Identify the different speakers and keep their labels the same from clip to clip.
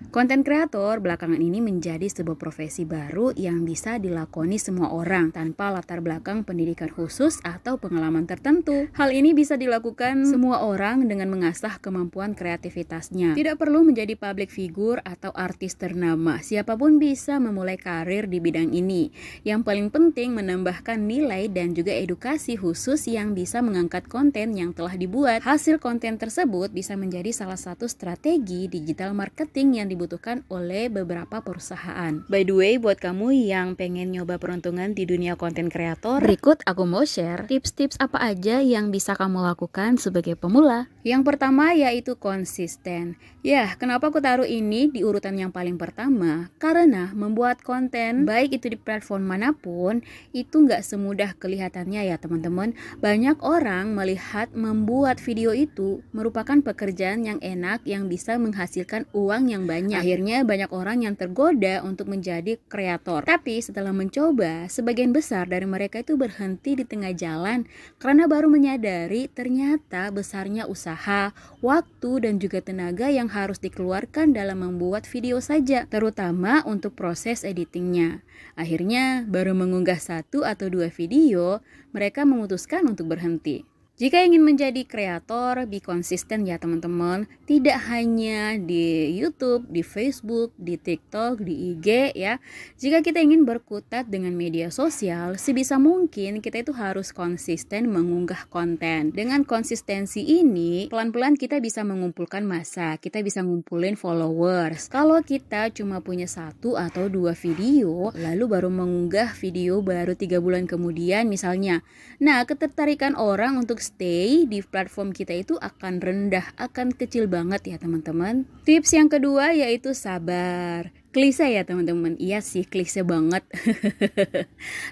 Speaker 1: Konten kreator belakangan ini menjadi sebuah profesi baru yang bisa dilakoni semua orang tanpa latar belakang pendidikan khusus atau pengalaman tertentu. Hal ini bisa dilakukan semua orang dengan mengasah kemampuan kreativitasnya. Tidak perlu menjadi public figure atau artis ternama. Siapapun bisa memulai karir di bidang ini. Yang paling penting menambahkan nilai dan juga edukasi khusus yang bisa mengangkat konten yang telah dibuat. Hasil konten tersebut bisa menjadi salah satu strategi digital marketing yang dibutuhkan oleh beberapa perusahaan. By the way, buat kamu yang pengen nyoba peruntungan di dunia konten kreator, berikut aku mau share tips-tips apa aja yang bisa kamu lakukan sebagai pemula. Yang pertama yaitu konsisten. Ya, kenapa aku taruh ini di urutan yang paling pertama? Karena membuat konten, baik itu di platform manapun, itu nggak semudah kelihatannya ya teman-teman. Banyak orang melihat membuat video itu merupakan pekerjaan yang enak yang bisa menghasilkan uang yang banyak. Akhirnya banyak orang yang tergoda untuk menjadi kreator. Tapi setelah mencoba, sebagian besar dari mereka itu berhenti di tengah jalan karena baru menyadari ternyata besarnya usaha, waktu, dan juga tenaga yang harus dikeluarkan dalam membuat video saja, terutama untuk proses editingnya. Akhirnya baru mengunggah 1 atau 2 video, mereka memutuskan untuk berhenti. Jika ingin menjadi kreator, be konsisten ya teman-teman. Tidak hanya di YouTube, di Facebook, di TikTok, di IG ya. Jika kita ingin berkutat dengan media sosial, sebisa mungkin kita itu harus konsisten mengunggah konten. Dengan konsistensi ini, pelan-pelan kita bisa mengumpulkan massa, kita bisa ngumpulin followers. Kalau kita cuma punya 1 atau 2 video, lalu baru mengunggah video baru 3 bulan kemudian misalnya. Nah, ketertarikan orang untuk stay di platform kita itu akan rendah, akan kecil banget ya teman-teman. Tips yang kedua yaitu sabar. Klise ya teman-teman, iya sih klise banget.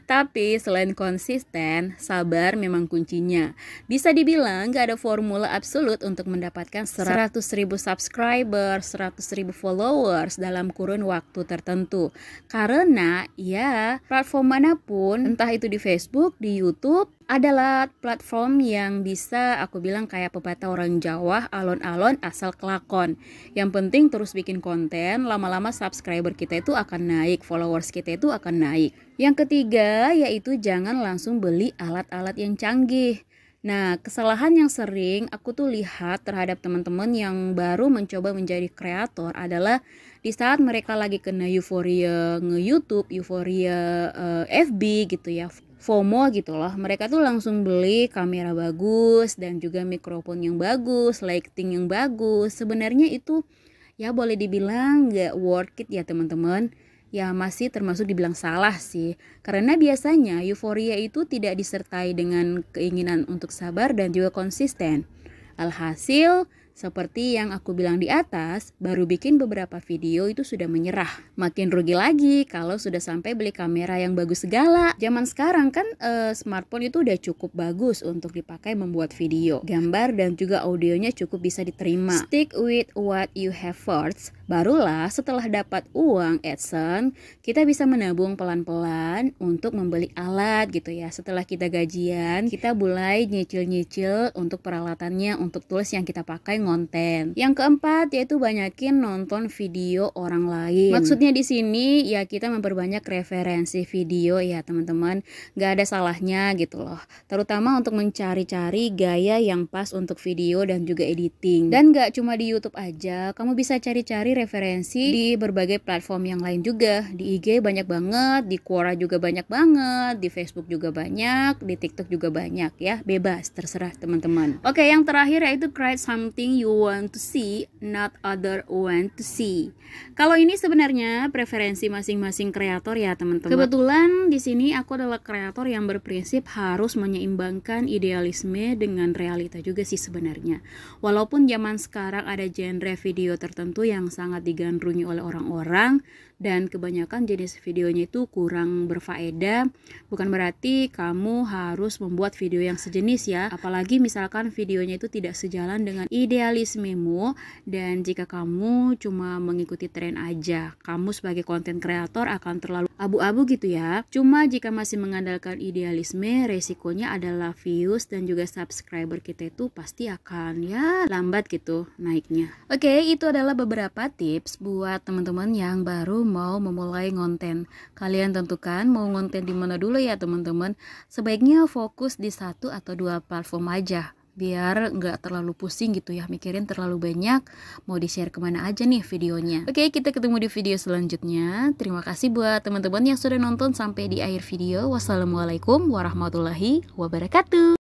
Speaker 1: Tapi selain konsisten, sabar memang kuncinya. Bisa dibilang gak ada formula absolut untuk mendapatkan 100.000 subscriber, 100.000 followers dalam kurun waktu tertentu. Karena ya platform manapun, entah itu di Facebook, di YouTube, adalah platform yang bisa aku bilang kayak pepatah orang Jawa, alon-alon asal kelakon. Yang penting terus bikin konten, lama-lama subscriber kita itu akan naik, followers kita itu akan naik. Yang ketiga yaitu jangan langsung beli alat-alat yang canggih. Nah, kesalahan yang sering aku tuh lihat terhadap teman-teman yang baru mencoba menjadi kreator adalah di saat mereka lagi kena euforia nge-YouTube, euforia FB gitu ya, FOMO gitu loh. Mereka tuh langsung beli kamera bagus dan juga mikrofon yang bagus, lighting yang bagus. Sebenarnya itu ya boleh dibilang gak worth it ya teman-teman. Ya masih termasuk dibilang salah sih. Karena biasanya euforia itu tidak disertai dengan keinginan untuk sabar dan juga konsisten. Alhasil, seperti yang aku bilang di atas, baru bikin beberapa video itu sudah menyerah. Makin rugi lagi kalau sudah sampai beli kamera yang bagus segala. Zaman sekarang kan smartphone itu udah cukup bagus untuk dipakai membuat video. Gambar dan juga audionya cukup bisa diterima. Stick with what you have first. Barulah setelah dapat uang AdSense, kita bisa menabung pelan-pelan untuk membeli alat gitu ya. Setelah kita gajian, kita mulai nyicil-nyicil untuk peralatannya, untuk tools yang kita pakai konten. Yang keempat yaitu banyakin nonton video orang lain. Maksudnya di sini ya kita memperbanyak referensi video ya teman-teman. Gak ada salahnya gitu loh. Terutama untuk mencari-cari gaya yang pas untuk video dan juga editing. Dan gak cuma di YouTube aja, kamu bisa cari-cari referensi di berbagai platform yang lain juga. Di IG banyak banget, di Quora juga banyak banget, di Facebook juga banyak, di TikTok juga banyak ya. Bebas, terserah teman-teman. Oke, yang terakhir yaitu create something you want to see, not other want to see. Kalau ini sebenarnya preferensi masing-masing kreator ya teman-teman. Kebetulan di sini aku adalah kreator yang berprinsip harus menyeimbangkan idealisme dengan realita juga sih sebenarnya. Walaupun zaman sekarang ada genre video tertentu yang sangat digandrungi oleh orang-orang dan kebanyakan jenis videonya itu kurang berfaedah, bukan berarti kamu harus membuat video yang sejenis ya. Apalagi misalkan videonya itu tidak sejalan dengan ide idealismemu. Dan jika kamu cuma mengikuti tren aja, kamu sebagai konten kreator akan terlalu abu-abu gitu ya. Cuma jika masih mengandalkan idealisme, resikonya adalah views dan juga subscriber kita itu pasti akan ya lambat gitu naiknya. Oke, itu adalah beberapa tips buat teman-teman yang baru mau memulai ngonten. Kalian tentukan mau ngonten di mana dulu ya teman-teman. Sebaiknya fokus di 1 atau 2 platform aja, biar nggak terlalu pusing gitu ya, mikirin terlalu banyak mau di-share kemana aja nih videonya. Oke, kita ketemu di video selanjutnya. Terima kasih buat teman-teman yang sudah nonton sampai di akhir video. Wassalamualaikum warahmatullahi wabarakatuh.